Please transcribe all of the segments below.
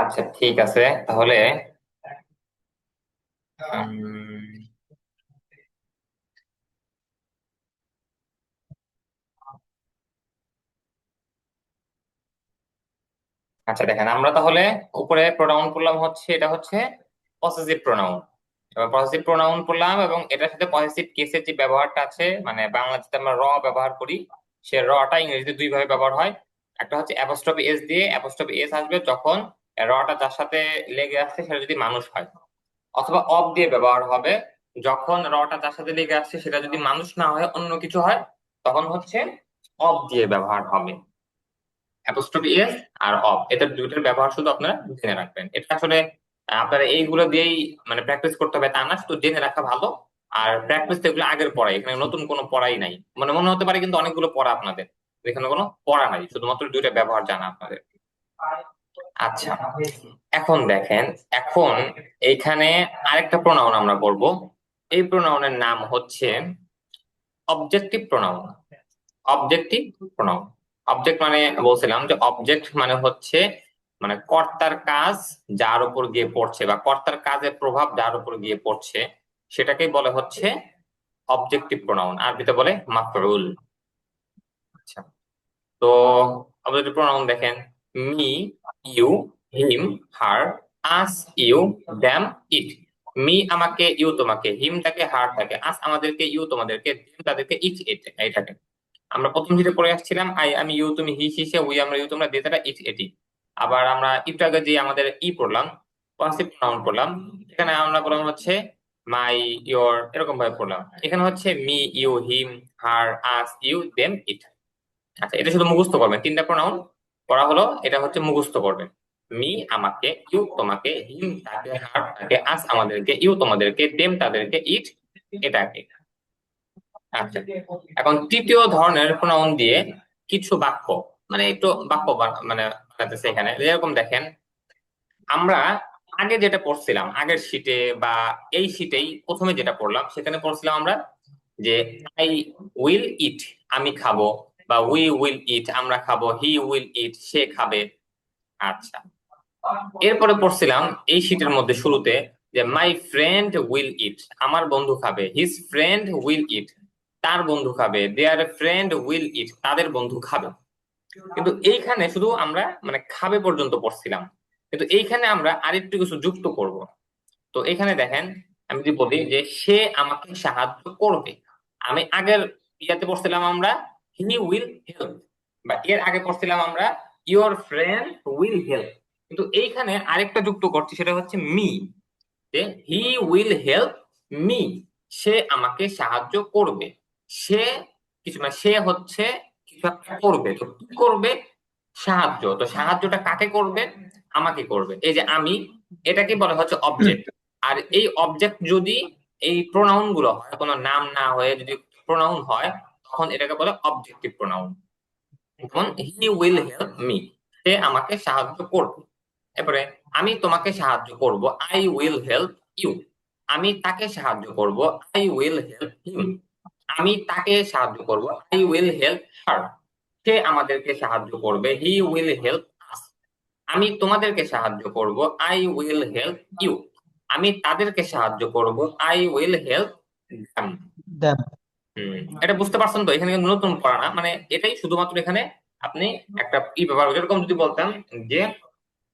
আচ্ছা, ঠিক আছে। তাহলে উম, আচ্ছা দেখেন, আমরা তাহলে উপরে প্রোনাউন পড়লাম, হচ্ছে এটা হচ্ছে পসেসিভ প্রোনাউন। এবার পসেসিভ প্রোনাউন পড়লাম এবং এটার সাথে পসেসিভ কেসের যে ব্যবহারটা আছে, মানে বাংলাতে আমরা র ব্যবহার করি, সে রটা ইংরেজিতে দুই ভাবে ব্যবহার হয়। একটা হচ্ছে অ্যাপোস্ট্রফি এস দিয়ে, অ্যাপোস্ট্রফি এস আসবে যখন রটা যার সাথে লেগে আসছে সেটা যদি মানুষ হয়, অথবা অফ দিয়ে ব্যবহার হবে যখন রটা যার সাথে লেগে আসছে সেটা যদি মানুষ না হয়, অন্য কিছু হয়, তখন হচ্ছে অফ দিয়ে ব্যবহার হবে। অ্যাপোস্ট্রফি এস আর অফ, এটা দুইটার ব্যবহার শুধু আপনারা জেনে রাখবেন। এটা আসলে আপনারা এইগুলো দিয়েই মানে প্র্যাকটিস করতে হবে তা না, শুধু জেনে রাখা ভালো। আর প্র্যাকটিস তো এগুলো আগের পড়াই, এখানে নতুন কোনো পড়াই নাই। মানে মনে হতে পারে কিন্তু অনেকগুলো পড়া আপনাদের, এখানে কোনো পড়া নাই, শুধুমাত্র দুইটা ব্যবহার জানা আপনাদের। আচ্ছা, এখন দেখেন, এখন এইখানে আরেকটা প্রোনাউন আমরা বলবো। এই প্রোনাউনের নাম হচ্ছে objective pronoun. Objective pronoun, object মানে বলছিলাম যে অবজেক্ট মানে হচ্ছে মানে কর্তার কাজ যার উপর গিয়ে পড়ছে, বা কর্তার কাজের প্রভাব যার উপর গিয়ে পড়ছে, সেটাকেই বলে হচ্ছে অবজেক্টিভ প্রোনাউন, আরবিতে বলে মাফউল। আচ্ছা, তো অবজেক্টিভ প্রোনাউন দেখেন: me, you, him, her, us, you, them, it. Me আমাকে, ইউ তোমাকে, হিম তাকে, হার তাকে, আস আমাদেরকে, ইউ তোমাদেরকে, দেম তাদেরকে, ইট এটাকে। আমরা প্রথম যেটা পড়ে আসছিলাম, আই আমি, ইউ তুমি, হি সি সে, উই আমরা, ইউ তোমরা, দে তারা, ইট এটি। আবার আমরা একটু আগে যে আমাদের পড়লাম, পসিভ নাউন পড়লাম, এখানে আমরা পড়লাম হচ্ছে মাই, ইয়োর, এরকম ভাবে পড়লাম। এখানে হচ্ছে me, you, him, her, us, you, them, it. আচ্ছা, এটা শুধু মুখস্থ করবেন, তিনটা প্রোনাউন পড়া হলো, এটা হচ্ছে মুখস্থ করবেন। মি আমাকে, ইউ তোমাকে, হিম তাকে, হার তাকে, আস আমাদেরকে, ইউ তোমাদেরকে, দেম তাদেরকে, ইট এটাকে। আচ্ছা, এখন তৃতীয় ধরনের প্রোনাউন দিয়ে কিছু বাক্য, মানে একটু বাক্য মানে বানাতেছে এখানে। যেরকম দেখেন, আমরা আগে যেটা পড়ছিলাম আগের শীটে, বা এই শীটেই প্রথমে যেটা পড়লাম, সেখানে পড়ছিলাম আমরা যে আই উইল ইট, আমি খাবো, বা উই উইল ইট, আমরা খাবো, হি উইল ইট, সে খাবে। আচ্ছা, এরপরে পড়ছিলাম এই শীটের মধ্যে শুরুতে যে মাই ফ্রেন্ড উইল ইট, আমার বন্ধু খাবে, হিজ ফ্রেন্ড উইল ইট, তার বন্ধু খাবে, দেয়ার ফ্রেন্ড উইল ইট, তাদের বন্ধু খাবে। কিন্তু এইখানে শুধু আমরা মানে খাবে পর্যন্ত পড়ছিলাম, কিন্তু এইখানে আমরা আরেকটু কিছু যুক্ত করব। তো এখানে দেখেন, আমি যদি বলি যে সে আমাকে সাহায্য করবে, আমি আগের ইয়াতে পড়ছিলাম আমরা হি উইল হেল্প, বা এর আগে পড়ছিলাম আমরা ইওর ফ্রেন্ড উইল হেল্প, কিন্তু এইখানে আরেকটা যুক্ত করছি, সেটা হচ্ছে মি, যে হি উইল হেল্প মি, সে আমাকে সাহায্য করবে। সে কিছু না, সে হচ্ছে কিছু একটা করবে, তো কি করবে? সাহায্য। তো সাহায্যটা কাকে করবে? আমাকে করবে। এই যে আমি, এটাকে বলা হচ্ছে অবজেক্ট। আর এই অবজেক্ট যদি এই প্রোনাউন গুলো হয়, কোনো নাম না হয়ে যদি প্রোনাউন হয়, তখন এটাকে বলে অবজেক্টিভ প্রোনাউন। যেমন হি উইল হেল্প মি, সে আমাকে সাহায্য করবে। এরপরে আমি তোমাকে সাহায্য করব, আই উইল হেল্প ইউ। আমি তাকে সাহায্য করব, আই উইল হেল্প হিম। আমি তাকে সাহায্য করব, আই উইল হেল্প হার। সে আমাদেরকে সাহায্য করবে, হি উইল হেল্প আস। আমি তোমাদেরকে সাহায্য করব, আই উইল হেল্প ইউ। আমি তাদেরকে সাহায্য করব, আই উইল হেল্প দেম। দেন। এটা বুঝতে পারছেন তো? এখানে কিন্তু নতুন পড়া না, মানে এটাই শুধুমাত্র এখানে আপনি একটা ব্যবহার করবেন। যেরকম যদি বলতাম যে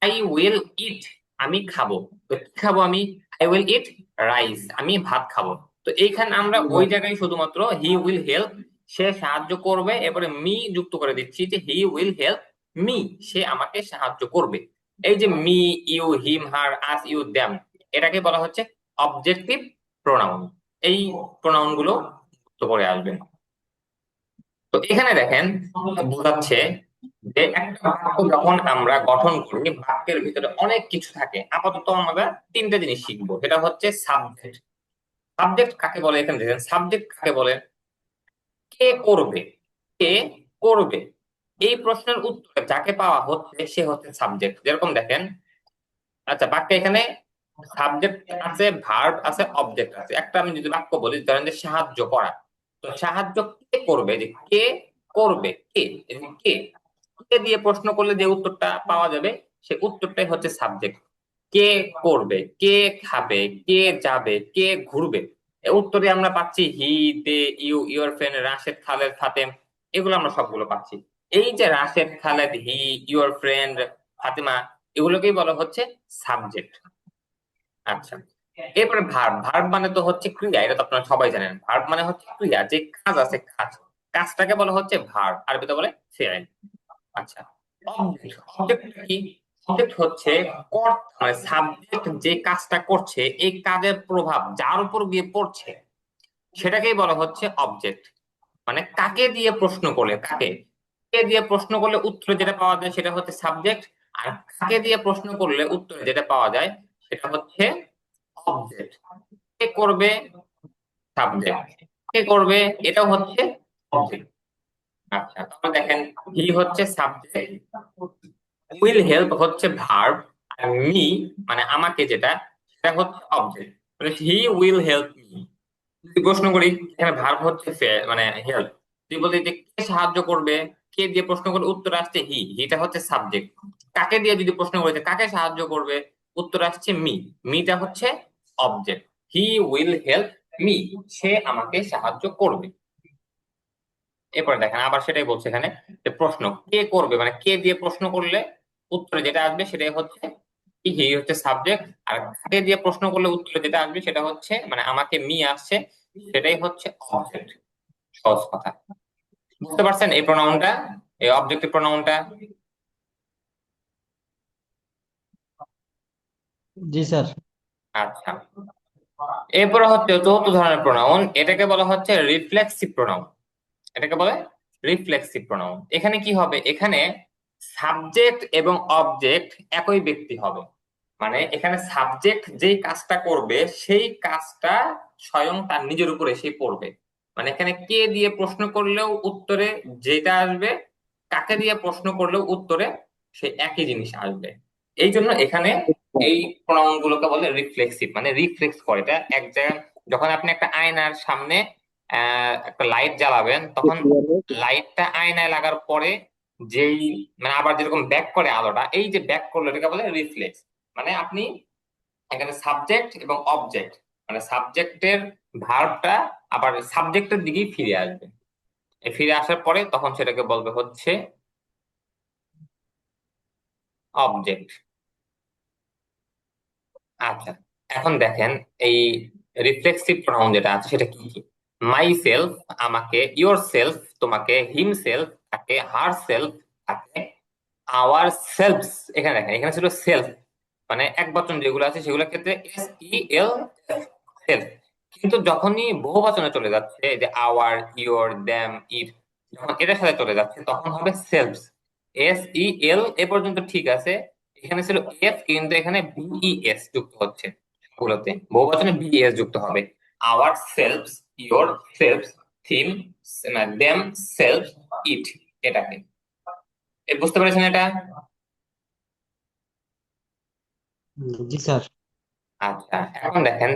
আই উইল ইট, আমি খাবো, তো কি খাবো আমি? আই উইল ইট রাইস, আমি ভাত খাবো। তো এইখানে আমরা ওই জায়গায় শুধুমাত্র হি উইল হেল্প, সে সাহায্য করবে, এরপরে মি যুক্ত করে দিচ্ছি যে হি উইল হেল্প মি, সে আমাকে সাহায্য করবে। এই যে me, you, him, her, us, you, them, এটাকে বলা হচ্ছে অবজেক্টিভ প্রোনাউন। এই প্রোনাউন গুলো যুক্ত করে আসবে। তো এখানে দেখেন, বোঝাচ্ছে যে একটা বাক্য যখন আমরা গঠন করি, বাক্যের ভিতরে অনেক কিছু থাকে। আপাতত আমরা তিনটা জিনিস শিখবো, সেটা হচ্ছে সাবজেক্ট। সাবজেক্ট কাকে বলে? এখানে দেখেন, সাবজেক্ট কাকে বলে? কে করবে, কে করবে, এই প্রশ্নের উত্তরে যাকে পাওয়া হচ্ছে সে হচ্ছে সাবজেক্ট। যেরকম দেখেন, আচ্ছা বাক্যে এখানে সাবজেক্ট আছে, ভার্ব আছে, অবজেক্ট আছে। একটা আমি যদি বাক্য বলি, ধরেন যে সাহায্য করা, তো সাহায্য কে করবে? যে কে করবে, কে, এই যে কে, কে দিয়ে প্রশ্ন করলে যে উত্তরটা পাওয়া যাবে, সে উত্তরটাই হচ্ছে সাবজেক্ট। কে করবে, কে খাবে, কে যাবে, কে ঘুরবে, এর উত্তরে আমরা পাচ্ছি he, they, you, your friend, Rashed, Khaled, Fatema, এগুলো আমরা সবগুলো পাচ্ছি। এই যে Rashed, Khaled, he, your friend, Fatema, এগুলোকেই বলা হচ্ছে সাবজেক্ট। আচ্ছা, এরপরে ভার্ব। ভার্ব মানে তো হচ্ছে ক্রিয়া, এটা তো আপনারা সবাই জানেন। ভার্ব মানে হচ্ছে ক্রিয়া, যে কাজ আছে কাজ, কাজটাকে বলা হচ্ছে ভার্ব, আরবিতে বলে ফেল। আচ্ছা, অবজেক্ট। অবজেক্ট কি? অবজেক্ট হচ্ছে কর্তা, মানে সাবজেক্ট যে কাজটা করছে, এই কাজের প্রভাব যার উপর গিয়ে পড়ছে সেটাকেই বলা হচ্ছে অবজেক্ট। মানে কাকে দিয়ে প্রশ্ন করলে, কাকে কে দিয়ে প্রশ্ন করলে উত্তরে যেটা পাওয়া যায় সেটা হচ্ছে সাবজেক্ট, আর কাকে দিয়ে প্রশ্ন করলে উত্তরে যেটা পাওয়া যায় সেটা হচ্ছে অবজেক্ট। কে করবে, সাবজেক্ট। কে করবে, এটাও হচ্ছে অবজেক্ট। আচ্ছা, তাহলে দেখেন, হি হচ্ছে সাবজেক্ট, উইল হেল্প হচ্ছে ভার্ব, আর মি মানে আমাকে, যেটা সেটা হচ্ছে অবজেক্ট। মানে হি উইল হেল্প মি। যদি প্রশ্ন করি, এখানে ভার্ব হচ্ছে মানে হেল্প। তুই বলতে যে কে সাহায্য করবে, কে দিয়ে প্রশ্ন করলে উত্তর আসছে হি, হিটা হচ্ছে সাবজেক্ট। কাকে দিয়ে যদি প্রশ্ন করেছে কাকে সাহায্য করবে, উত্তর আসছে মি, মিটা হচ্ছে object. He will help me, সে আমাকে সাহায্য করবে। এরপরে দেখেন আবার সেটাই বলছে এখানে, যে প্রশ্ন কে করবে, মানে কে দিয়ে প্রশ্ন করলে উত্তরে যেটা আসবে সেটাই হচ্ছে হি, হচ্ছে সাবজেক্ট। আর কাকে দিয়ে প্রশ্ন করলে উত্তরে যেটা আসবে সেটা হচ্ছে, মানে আমাকে মি আসছে, সেটাই হচ্ছে অবজেক্ট। সহজ কথা, বুঝতে পারছেন এই প্রোনাউনটা, এই অবজেক্টিভ প্রোনাউনটা? জি স্যার। আচ্ছা, এরপরে হচ্ছে চতুর্থ ধরনের প্রোনাউন, এটাকে বলা হচ্ছে রিফ্লেক্সিভ প্রোনাউন। এটাকে বলে রিফ্লেক্সিভ প্রোনাউন। এখানে কি হবে, এখানে সাবজেক্ট এবং অবজেক্ট একই ব্যক্তি হবে। মানে এখানে সাবজেক্ট যেই কাজটা করবে সেই কাজটা স্বয়ং তার নিজের উপর এসে পড়বে। মানে এখানে কে দিয়ে প্রশ্ন করলেও উত্তরে যেটা আসবে, কাকে দিয়ে প্রশ্ন করলেও উত্তরে সেই একই জিনিস আসবে। এই জন্য এখানে এই প্রোনাউন গুলোকে বলে রিফ্লেক্সিভ, মানে রিফ্লেক্স করে। এটা এক জায়গায়, যখন আপনি একটা আয়নার সামনে একটা লাইট জ্বালাবেন, তখন লাইটটা আয়নায় লাগার পরে যেই, মানে আবার যেরকম ব্যাক করে আলোটা, এই যে ব্যাক করলো এটাকে বলে রিফ্লেক্স। মানে আপনি এখানে সাবজেক্ট এবং অবজেক্ট, মানে সাবজেক্টের ভার্বটা আবার সাবজেক্টের দিকেই ফিরে আসবে। এই ফিরে আসার পরে তখন সেটাকে বলবে হচ্ছে অবজেক্ট। আচ্ছা, এখন দেখেন এই রিফ্লেক্সিভ প্রোনাউন যেটা আছে সেটা কি কি। মাই সেলফ আমাকে, ইয়োর সেলফ তোমাকে, হিম সেলফ তাকে, হার সেলফ তাকে, আওয়ার সেলফস। এখানে দেখেন, এখানে ছিল সেলফ, মানে এক বচন যেগুলো আছে সেগুলোর ক্ষেত্রে SEL, সেলফ। কিন্তু যখনই বহু বচনে চলে যাচ্ছে, যে আওয়ার, ইয়োর, দ্যাম, ইট, যখন এটার সাথে চলে যাচ্ছে তখন হবে সেলফস। SEL এ পর্যন্ত ঠিক আছে। এখানে ছিল এফ, কিন্তু এখানে BES যুক্ত হচ্ছে। গুলোতে বহু বচনে BES যুক্ত হবে। Ourselves, yourselves, him, them, self, it, এটাকে। বুঝতে পেরেছেন এটা? জি স্যার। আচ্ছা, এখন দেখেন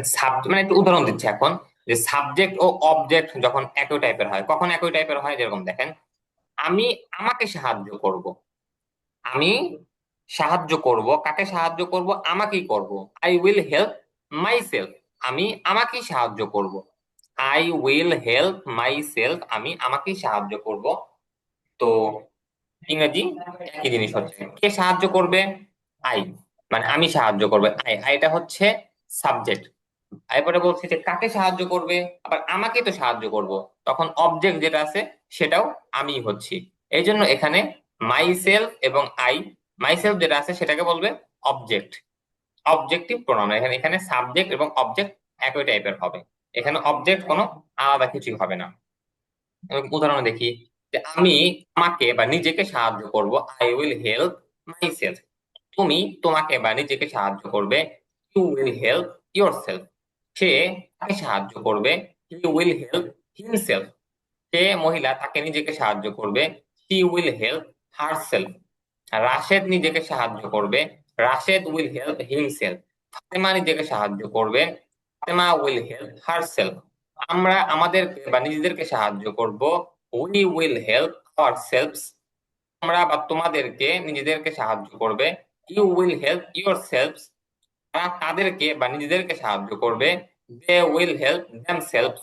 মানে একটু উদাহরণ দিচ্ছি এখন, যে সাবজেক্ট ও অবজেক্ট যখন একই টাইপের হয়, কখন একই টাইপের হয়, যেরকম দেখেন, আমি আমাকে সাহায্য করব, আমি সাহায্য করব, কাকে সাহায্য করব, আমাকেই করব। I will help my self, আমি আমাকেই সাহায্য করব। I will help my self, আমি আমাকেই সাহায্য করব। তো ইংরেজি একই জিনিস হচ্ছে, কে সাহায্য করবে, আই, মানে আমি সাহায্য করবে, আইটা হচ্ছে সাবজেক্ট। এরপরে বলছি যে কাকে সাহায্য করবে, আবার আমাকে তো সাহায্য করব, তখন অবজেক্ট যেটা আছে সেটাও আমি হচ্ছি। এই জন্য এখানে মাই সেলফ এবং আই, মাই সেলফ যেটা আছে সেটাকে বলবে অবজেক্ট, অবজেক্টিভ প্রোনাউন। এখানে এখানে সাবজেক্ট এবং অবজেক্ট একই টাইপের হবে, এখানে অবজেক্ট কোনো আলাদা কিছুই হবে না। উদাহরণ দেখি, যে আমি আমাকে বা নিজেকে সাহায্য করব, I will help myself. তুমি তোমাকে বা নিজেকে সাহায্য করবে, you will help yourself. সে তাকে সাহায্য করবে, হি উইল হেল্প হিমসেলফ। সে মহিলা তাকে নিজেকে সাহায্য করবে, she will help herself. Rashed নিজেকে সাহায্য করবে, Rashed will help himself. Fatema নিজেকে সাহায্য করবে, Fatema will help herself. আমরা আমাদেরকে বা নিজেদেরকে সাহায্য করব, we will help ourselves. তোমরা বা তোমাদেরকে নিজেদেরকে সাহায্য করবে, you will help yourself, তারা তাদেরকে বা নিজেদেরকে সাহায্য করবে। They will help themself,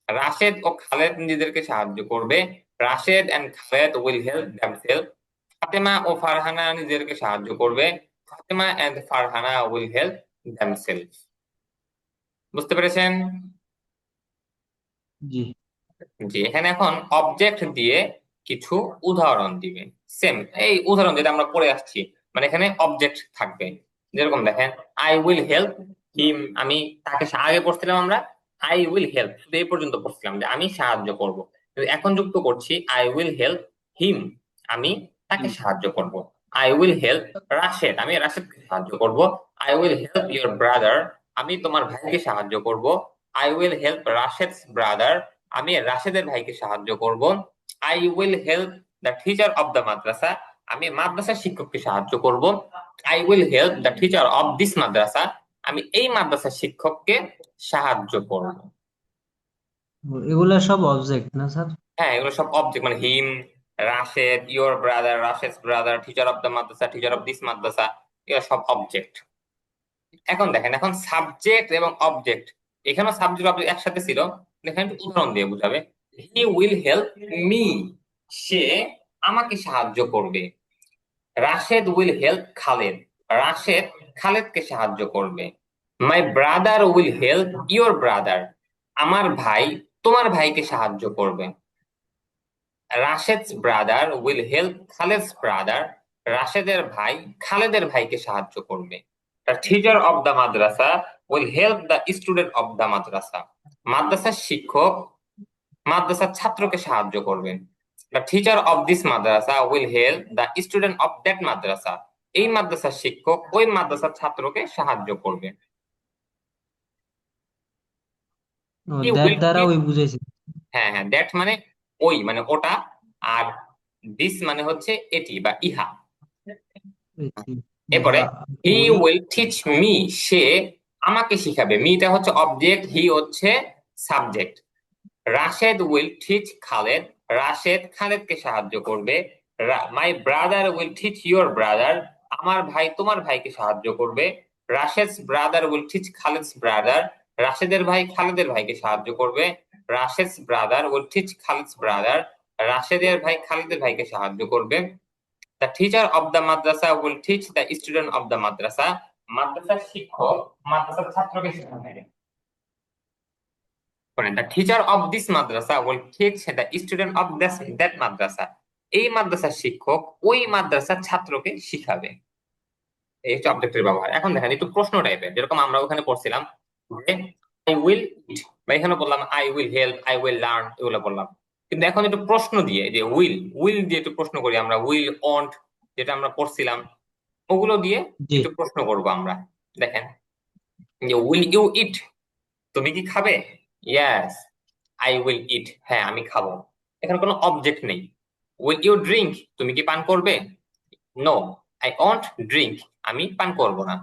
Rashed ও খালেদ নিজেদেরকে সাহায্য করবে। Rashed and Khaled will help themself. Fatema ও ফারহানা নিজেদেরকে সাহায্য করবে। Fatema and Farhana will help themself. বুঝতে পেরেছেন? জি জি, এখানে এখন অবজেক্ট দিয়ে কিছু উদাহরণ দিবেন। সেম এই উদাহরণ যেটা আমরা পড়ে আসছি, মানে এখানে অবজেক্ট থাকবে। যেরকম দেখেন, আই উইল হেল্প হিম, আমি তাকে আগে পড়ছিলাম আমরা আই উইল হেল্প, শুধু এই পর্যন্ত পড়ছিলাম যে আমি সাহায্য করব। কিন্তু এখন যুক্ত করছি আই উইল হেল্প হিম, আমি তাকে সাহায্য করব। আই উইল হেল্প রাশেদ, আমি রাশেদকে সাহায্য করব। I will help your brother, আমি তোমার ভাইকে সাহায্য করব। I will help Rashed's brother, আমি রাশেদের ভাইকে সাহায্য করব। I will help the teacher of the madrasa, আমি মাদ্রাসার শিক্ষককে সাহায্য করব। I will help the teacher of this madrasa, আমি এই মাদ্রাসার শিক্ষককে সাহায্য করব। এগুলা সব অবজেক্ট না স্যার? হ্যাঁ, এগুলো সব অবজেক্ট, মানে him, Rashed, your brother, Rashed brother, teacher of the madrasa, teacher of this madrasa, এগুলো সব অবজেক্ট। এখন দেখেন, এখন সাবজেক্ট এবং অবজেক্ট, এখানেও সাবজেক্ট অবজেক্ট একসাথে ছিল। দেখেন একটু উদাহরণ দিয়ে বুঝাবে। হি উইল হেল্প মি, সে আমাকে সাহায্য করবে। রাশেদ উইল হেল্প খালেদ, রাশেদ খালেদকে সাহায্য করবে। My brother will help your brother, আমার ভাই তোমার ভাইকে সাহায্য করবে। Rashed's brother will help Khaled's brother, রাশেদের ভাই খালেদের ভাইকে সাহায্য করবে। The teacher of the madrasa will help the student of the madrasa, মাদ্রাসার শিক্ষক মাদ্রাসার ছাত্রকে সাহায্য করবেন। The teacher of this madrasa will help the student of that madrasa, এই মাদ্রাসার শিক্ষক ওই মাদ্রাসার ছাত্রকে সাহায্য করবে। ও, হি দ্যাট উইল, দ্বারা ওই বুঝাইছে। হ্যাঁ হ্যাঁ, দ্যাট মানে ওই, মানে ওটা। আর দিস মানে হচ্ছে এটি বা ইহা। এটি এরপরে বা হি ওই। উইল টিচ মি, সে আমাকে শিখাবে। মিটা হচ্ছে অবজেক্ট, হি হচ্ছে subject. Rashed will teach Khaled, Rashed খালেদকে সাহায্য করবে। My brother will teach your brother, আমার ভাই তোমার ভাইকে সাহায্য করবে। Rashed's brother will teach Khaled's brother, রাশেদের ভাই খালেদের ভাইকে সাহায্য করবে। Rashed's brother will teach Khaled's brother, রাশেদের ভাই খালেদের ভাইকে সাহায্য করবে। The teacher of the madrasa will teach the student of the madrasa, মাদ্রাসার শিক্ষক মাদ্রাসার ছাত্রকে শেখাবে। The teacher of this madrasa will teach the student of that madrasa, এই মাদ্রাসার শিক্ষক ওই মাদ্রাসার ছাত্রকে শিখাবে। এই হচ্ছে অবজেক্টের ব্যবহার। এখন দেখেন একটু প্রশ্ন টাইপের, যেরকম আমরা ওখানে পড়ছিলাম যে আই উইল ইট, বা এখানে বললাম I will help, I will learn, এগুলো বললাম। কিন্তু এখন একটু প্রশ্ন দিয়ে, যে উইল উইল দিয়ে একটু প্রশ্ন করি আমরা। উইল ওন্ট, যেটা আমরা পড়ছিলাম, ওগুলো দিয়ে জি একটু প্রশ্ন করব আমরা। দেখেন, যে উইল ইউ ইট, তুমি কি খাবে? ইয়েস আই উইল ইট, হ্যাঁ আমি খাবো। এখানে কোনো অবজেক্ট নেই। উইল ইউ ড্রিঙ্ক, তুমি কি পান করবে? নো আই ওন্ট ড্রিঙ্ক, আমি পান করব না।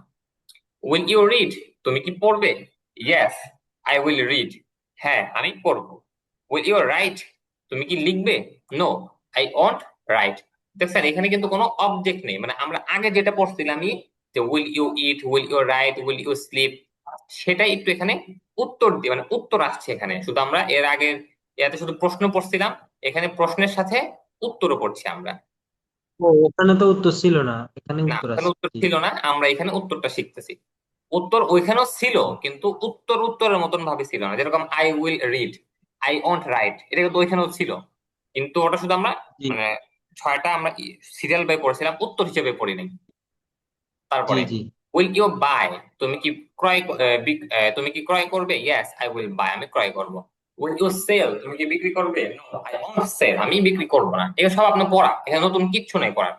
উইল ইউ রিড, তুমি কি পড়বে? ইয়েস আই উইল রিড, হ্যাঁ আমি পড়বো। উইল ইউ রাইট, তুমি কি লিখবে? No I won't write. দেখছেন, এখানে কিন্তু কোনো অবজেক্ট নেই। মানে আমরা আগে যেটা পড়ছিলামই, যে will you eat, will you write, will you sleep, সেটাই একটু এখানে উত্তর দিয়ে, মানে উত্তর আসছে এখানে। শুধু আমরা এর আগে এতে শুধু প্রশ্ন পড়ছিলাম, এখানে প্রশ্নের সাথে উত্তরও পড়ছি আমরা। ও, ওখানে তো উত্তর ছিল না, এখানে না, উত্তর ওখানে আছে। উত্তর জি ছিল না, আমরা এখানে উত্তরটা শিখতেছি। উত্তর ওইখানেও ছিল, কিন্তু উত্তর উত্তরের মতন ভাবে ছিল না। যেরকম I will read, I won't right, এটা কিন্তু ওইখানেও ছিল, কিন্তু ওটা শুধু আমরা জি মানে ছয়টা আমরা সিরিয়াল বাই পড়ছিলাম, উত্তর হিসেবে পড়ি নাই। জি তারপরে জি উইল ইউ বাই, তুমি কি তুমি কি ক্রয় করবে? ইয়েস আই উইল বাই, আমি ক্রয় করব। উইল ইউ সেল, তুমি কি বিক্রি করবে? নো আই ওন্ট সেল, আমি বিক্রি করব না। এগুলো সব আপনার পড়া, এখানে নতুন কিচ্ছু নাই পড়ার।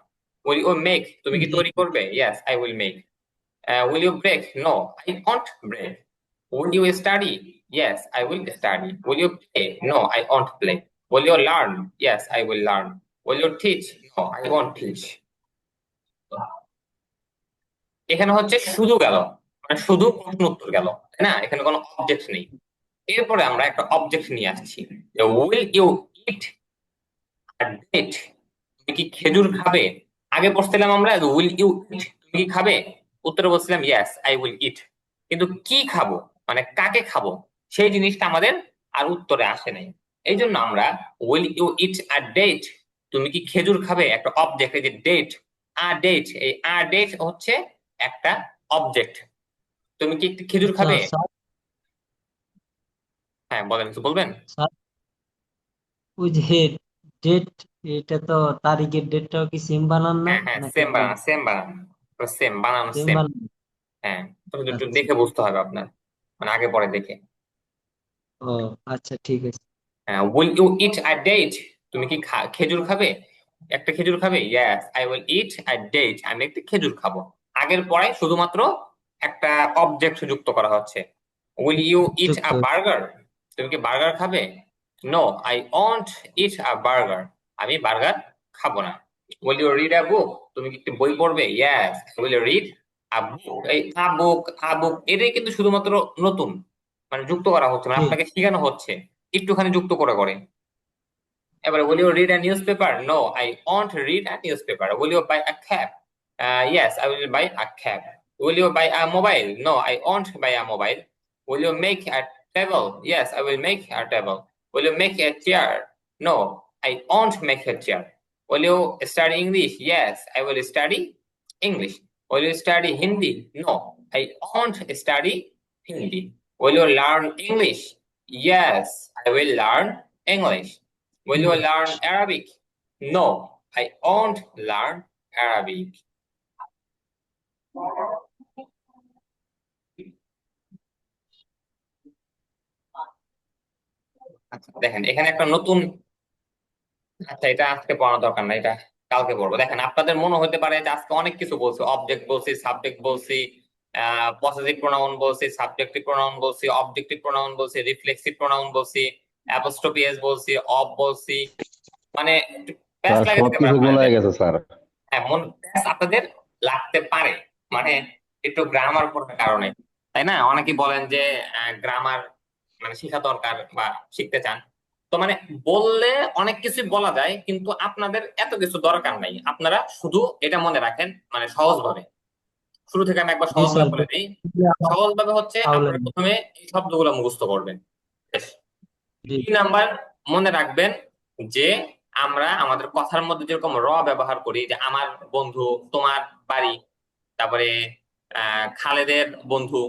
উইল ইউ মেক, তুমি কি জি তৈরি করবে? Yes I will make. Will you break? No, I won't break. Will you study? Yes, I will study. Will you play? No, I won't play. Will you learn? Yes, I will learn. Will you teach? No, I won't teach. এখানে হচ্ছে শুধু গেল, মানে শুধু প্রশ্ন উত্তর গেল, তাই না? এখানে কোনো অবজেক্ট নেই। এরপরে আমরা একটা অবজেক্ট নিয়ে আসছি, যে উইল ইউ ইট ডেট, তুমি কি খেজুর খাবে? আগে পড়ছিলাম আমরা উইল ইউ ইট, তুমি কি খাবে? উত্তরে বলছিলাম ইয়েস আই উইল ইট। কিন্তু কি খাবো, মানে কাকে খাবো, সেই জিনিসটা আমাদের আর উত্তরে আসে নাই। এই জন্য আমরা will you eat a date, তুমি কি খেজুর খাবে, একটা অবজেক্ট, এই যে ডেট, আ ডেট, এই আ ডেট হচ্ছে একটা অবজেক্ট। তুমি কি একটি খেজুর আচ্ছা খাবে? স্যার। হ্যাঁ বলেন, কিছু বলবেন? স্যার, ওই যে ডেট, এটা তো তারিখের ডেটটাও কি সেম বানান না, হ্যাঁ হ্যাঁ, নাকি সেম বানানো, সেম বানানো, সেম বানানো, সেম সেম। বানান? হ্যাঁ, তো একটু একটু আচ্ছা। দেখে বুঝতে হবে আপনার, মানে আগে পরে দেখে। ও আচ্ছা, ঠিক আছে। হ্যাঁ, will you eat a date, তুমি কি খেজুর খাবে, একটা খেজুর খাবে? Yes I will eat a date, আমি একটা খেজুর খাবো। আগের পরে শুধুমাত্র একটা অবজেক্ট যুক্ত করা হচ্ছে। উইল ইউ ইট যুক্ত আ বার্গার, তুমি কি বার্গার খাবে? No I won't eat a burger, আমি বার্গার খাবো না। Will you read a book, তুমি কি একটি বই পড়বে? Yes I will read a book. এই আ বুক, আ বুক এটাই কিন্তু শুধুমাত্র নতুন, মানে যুক্ত করা হচ্ছে, মানে ঠিক। আপনাকে শেখানো হচ্ছে একটুখানি যুক্ত করে করে। এবারে will you read a newspaper? No, I won't read a newspaper. Will you buy a cab? Yes, I will buy a cab. Will you buy a mobile? No, I won't buy a mobile. Will you make a table? Yes, I will make a table. Will you make a chair? No, I won't make a chair. Will you study English? Yes, I will study English. Will you study Hindi? No, I won't study Hindi. Will you learn English? Yes, I will learn English. Will you learn Arabic? No, I won't learn Arabic. আচ্ছা দেখেন এখানে একটা নতুন, আচ্ছা এটা আজকে পড়ানোর দরকার না, এটা কালকে পড়বো। দেখেন আপনাদের মনে হতে পারে যে আজকে অনেক কিছু বলছি, অবজেক্ট বলছি, সাবজেক্ট বলছি, পসেসিভ প্রোনাউন বলছি, সাবজেক্টিভ প্রোনাউন বলছি, অবজেক্টিভ প্রোনাউন বলছি, রিফ্লেক্সিভ প্রোনাউন বলছি, অ্যাপোস্ট্রোফি এস বলছি, অব বলছি, মানে একটু প্যাচ স্যার লাগে যেতে পারে সবকিছু গোলা আপনাদের। হয়ে গেছে স্যার। হ্যাঁ, মন প্যাচ আপনাদের লাগতে পারে, মানে একটু গ্রামার পড়ার কারণে, তাই না? অনেকেই বলেন যে গ্রামার মানে শেখা দরকার বা শিখতে চান। তো মানে বললে অনেক কিছু বলা যায়, কিন্তু আপনাদের এত কিছু দরকার নাই। আপনারা শুধু এটা মনে রাখেন, মানে সহজভাবে, শুরু থেকে আমি একবার জি সহজভাবে স্যার। বলে দিই। সহজভাবে হচ্ছে তাহলে আপনারা প্রথমে এই শব্দগুলো মুখস্থ করবেন। বেশ। জি। 2 নাম্বার, মনে রাখবেন যে আমরা আমাদের কথার মধ্যে যেরকম র ব্যবহার করি, যে আমার বন্ধু, তোমার বাড়ি, তারপরে খালেদের বন্ধু,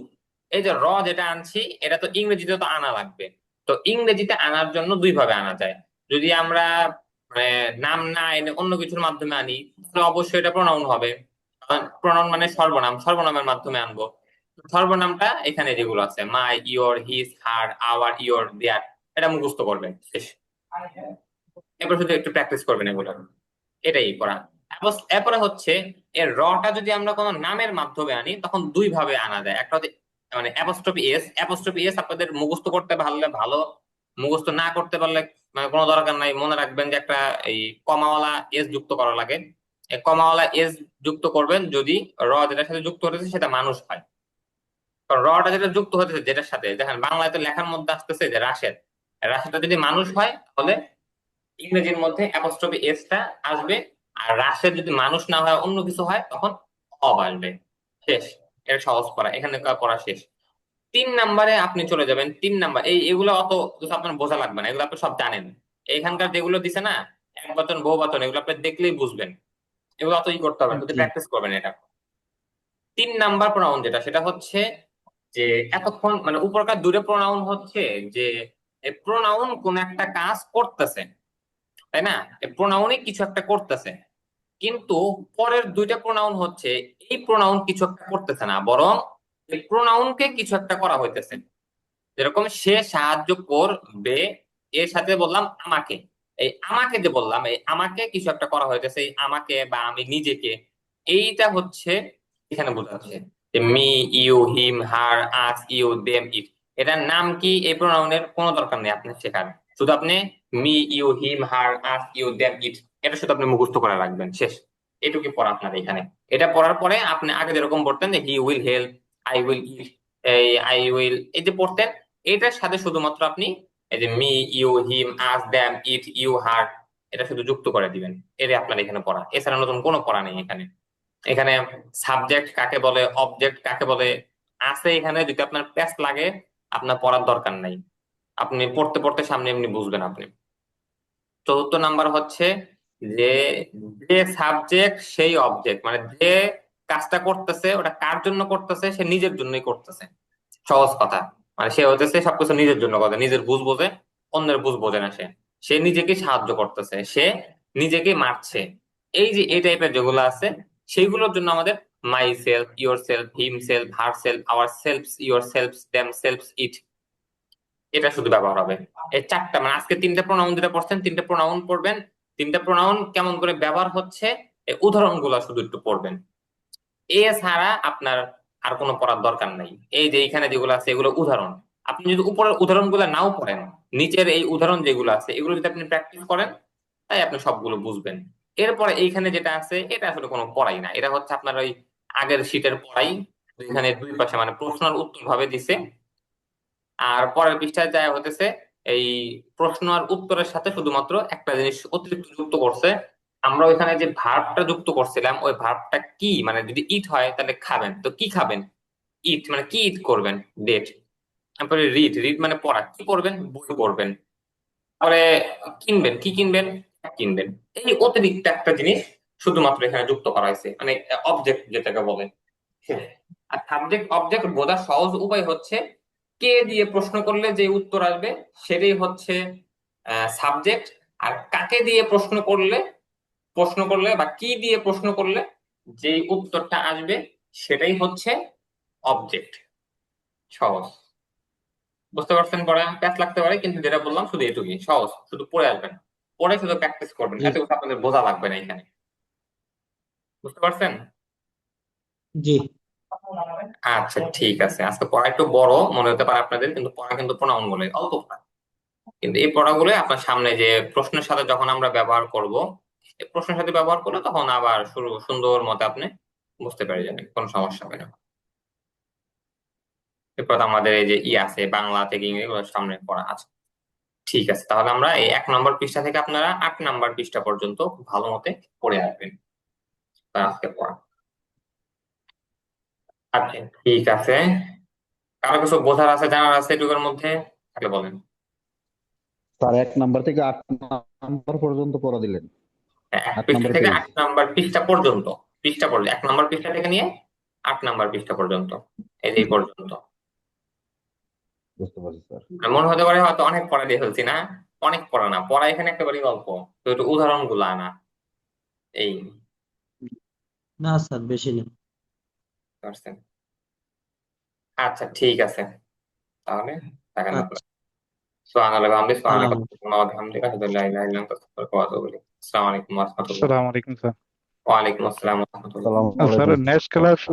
এই যে র যেটা আনছি, এটা তো ইংরেজিতে তো আনা লাগবে। তো ইংরেজিতে আনার জন্য দুই ভাবে আনা যায়। যদি আমরা মানে নাম না এনে অন্য কিছুর মাধ্যমে আনি, তাহলে অবশ্যই এটা প্রনাউন হবে। প্রনাউন মানে সর্বনাম, সর্বনামের মাধ্যমে আনবো। সর্বনামটা এখানে যেগুলো আছে, my, your, his, her, our, your, their, এটা মুখস্থ করবেন, শেষ। এবার শুধু একটু প্র্যাকটিস করবেন এগুলো, এটাই পড়া। এরপরে হচ্ছে এর রটা যদি আমরা কোনো নামের মাধ্যমে আনি, তখন দুই ভাবে আনা যায়। একটা হচ্ছে মানে অ্যাপোস্ট্রফি এস, অ্যাপোস্ট্রফি এস আপনাদের মুখস্থ করতে পারলে ভালো, মুখস্থ না করতে পারলে মানে কোনো দরকার নাই। মনে রাখবেন যে একটা এই কমাওয়ালা এস যুক্ত করা লাগে। এই কমাওয়ালা এস যুক্ত করবেন যদি র যেটার সাথে যুক্ত হতেছে সেটা মানুষ হয়। কারণ রটা যেটা যুক্ত হতেছে যেটার সাথে, দেখেন বাংলাতে লেখার মধ্যে আসতেছে যে রাশেদ, রাশেদটা যদি মানুষ হয় তাহলে ইংরেজির মধ্যে অ্যাপোস্ট্রফি এস টা আসবে। আর রাশেদ যদি মানুষ না হয় অন্য কিছু হয় তখন অব আসবে, শেষ। এটা সহজ পড়া, এখানে পড়া শেষ। 3 নাম্বারে আপনি চলে যাবেন। 3 নাম্বার, এগুলো অত কিছু আপনার বোঝা লাগবে না, এগুলো আপনি সব জানেন। এখানকার যেগুলো দিছে না, এক বচন বহু বচন, এগুলো আপনি দেখলেই বুঝবেন। এগুলো অত করতে হবে না, শুধু জি। প্র্যাকটিস করবেন এটা। 3 নাম্বার প্রনাউন যেটা, সেটা হচ্ছে যে এতক্ষণ মানে উপরকার দুটো প্রনাউন হচ্ছে যে প্রনাউন কোন একটা কাজ করতেছে, তাই না? প্রোনাউনই কিছু একটা করতেছে। কিন্তু পরের দুইটা প্রোনাউন হচ্ছে এই প্রোনাউন কিছু একটা করতেছে না, বরং এই প্রোনাউনকে কিছু একটা করা হইতেছে। যেরকম সে সাহায্য করবে, এর সাথে বললাম আমাকে, এই আমাকে যে বললাম, এই আমাকে কিছু একটা করা হইতেছে, এই আমাকে বা আমি নিজেকে, এইটা হচ্ছে এখানে বোঝাচ্ছে যে me, you, him, her, us, you, them, it. এটার নাম কি এই প্রোনাউনের কোনো দরকার নেই আপনি শেখার, শুধু আপনি me, you, him, her, us, you, them, it, এটা শুধু আপনি মুখস্থ করে রাখবেন, শেষ। এটুকু পড়া আপনার এখানে। এটা পড়ার পরে আপনি আগে যেরকম পড়তেন যে he will help, I will eat, এই আই উইল, এই যে পড়তেন, এটার সাথে শুধুমাত্র আপনি এই যে me, you, him, us, them, it, you, her, এটা শুধু যুক্ত করে দিবেন। এটা আপনার এখানে পড়া, এছাড়া নতুন কোনো পড়া নেই এখানে। এখানে সাবজেক্ট কাকে বলে, অবজেক্ট কাকে বলে আছে এখানে। যদি আপনার প্যাচ লাগে, আপনার পড়ার দরকার নাই, আপনি পড়তে পড়তে সামনে এমনি বুঝবেন আপনি। চতুর্থ নাম্বার হচ্ছে যে যে সাবজেক্ট সেই অবজেক্ট, মানে যে কাজটা করতেছে ওটা কার জন্য করতেছে, সে নিজের জন্যই করতেছে। সহজ কথা, মানে সে হতেছে সবকিছু নিজের জন্য করে, নিজের বুঝ বোঝে, অন্যের বুঝ বোঝে না। সে সে নিজেকে সাহায্য করতেছে, সে নিজেকে মারছে। এই যে এই টাইপের যেগুলো আছে, সেইগুলোর জন্য আমাদের myself, yourself, himself, herself, ourselves, yourselves, themselves, it, এটা শুধু ব্যবহার হবে। এই চারটা, মানে আজকে তিনটা প্রোনাউন যেটা পড়ছেন, তিনটা প্রোনাউন পড়বেন। তিনটা প্রোনাউন কেমন করে ব্যবহার হচ্ছে, এই উদাহরণগুলো শুধু একটু পড়বেন। এছাড়া আপনার আর কোনো পড়ার দরকার নাই। এই যে এখানে যেগুলো আছে এগুলো উদাহরণ। আপনি যদি উপরের উদাহরণগুলো নাও পড়েন, নিচের এই উদাহরণ যেগুলো আছে এগুলো যদি আপনি প্র্যাকটিস করেন, তাই আপনি সবগুলো বুঝবেন। এরপরে এইখানে যেটা আছে এটা আসলে কোনো পড়াই না, এটা হচ্ছে আপনার ওই আগের শীটের পড়াই। এখানে দুই পাশে মানে প্রশ্নের উত্তর ভাবে দিছে, আর পরের পৃষ্ঠায় যায় হতেছে এই প্রশ্ন আর উত্তরের সাথে শুধুমাত্র একটা জিনিস অতিরিক্ত যুক্ত করছে। আমরা ওইখানে যে ভার্বটা যুক্ত করছিলাম, ওই ভার্বটা কি, মানে যদি ইট হয় তাহলে খাবেন, তো কি খাবেন, ইট মানে কি ইট করবেন, ডেট। তারপরে রিড, রিড মানে পড়া, কি পড়বেন, বই পড়বেন। তারপরে কিনবেন, কি কিনবেন, কিনবেন। এই অতিরিক্ত একটা জিনিস শুধুমাত্র এখানে যুক্ত করা হয়েছে, মানে অবজেক্ট যেটাকে বলে। হ্যাঁ। আর সাবজেক্ট অবজেক্ট বোঝার সহজ উপায় হচ্ছে, কে দিয়ে প্রশ্ন করলে যে উত্তর আসবে সেটাই হচ্ছে সাবজেক্ট। আর কাকে দিয়ে প্রশ্ন করলে বা কি দিয়ে প্রশ্ন করলে যে উত্তরটা আসবে সেটাই হচ্ছে অবজেক্ট। সহজ, বুঝতে পারছেন? পরে প্যাচ লাগতে পারে, কিন্তু যেটা বললাম শুধু এটুকুই সহজ, শুধু পড়ে আসবেন, পড়ে শুধু প্র্যাকটিস করবেন, জি এত কিছু আপনাদের বোঝা লাগবে না এখানে। বুঝতে পারছেন? জি। আচ্ছা ঠিক আছে, আজকে পড়া একটু বড় মনে হতে পারে আপনাদের, কিন্তু পড়া কিন্তু প্রোনাউন গুলো অল্প পড়া। কিন্তু এই পড়াগুলো আপনার সামনে যে প্রশ্নের সাথে যখন আমরা ব্যবহার করব, এই প্রশ্নের সাথে ব্যবহার করলে তখন আবার শুরু সুন্দর মতে আপনি বুঝতে পেরে যাবেন, কোনো সমস্যা হবে না। এরপর তো আমাদের এই যে আছে বাংলা থেকে ইংরেজি এগুলো সামনে পড়া আছে। ঠিক আছে, তাহলে আমরা এই 1 নম্বর পৃষ্ঠা থেকে আপনারা 8 নম্বর পৃষ্ঠা পর্যন্ত খুব ভালো মতে পড়ে আসবেন। আজকে পড়া। আচ্ছা ঠিক আছে, কারো কিছু বোঝার আছে, জানার আছে এটুকুর মধ্যে তাহলে বলেন। স্যার 1 নাম্বার থেকে 8 নাম্বার পর্যন্ত পড়া দিলেন। এক আট পৃষ্ঠা নাম্বার থেকে পেজ। 8 নম্বর পৃষ্ঠা পর্যন্ত, পৃষ্ঠা পড়লে 1 নম্বর পৃষ্ঠা থেকে নিয়ে 8 নম্বর পৃষ্ঠা পর্যন্ত, এই যে এই পর্যন্ত। বুঝতে পারছি স্যার। মনে হতে পারে হয়তো অনেক পড়া দিয়ে ফেলছি, না, অনেক পড়া না, পড়া এখানে একেবারেই অল্প, তো একটু উদাহরণ গুলো আনা এই। না স্যার, বেশি না। পারছেন? আচ্ছা ঠিক আছে, তাহলে থাকেন ভালো। আচ্ছা। সুবহানাল্লাহি ওয়া বিহামদিহি, সালাম। সুবহানাল্লাহি ওয়া বিহামদিহি, আশহাদু আল্লা ইলাহা ইল্লা আনতা, আস্তাগফিরুকা ওয়া আতুবু ইলাইক। আসসালামু আলাইকুম ওয়া রাহমাতুল্লাহ। আসসালামু আলাইকুম স্যার। ওয়া আলাইকুম আসসালাম ওয়া রাহমাতুল্লাহ। সালাম স্যার আলাইকুম। Next class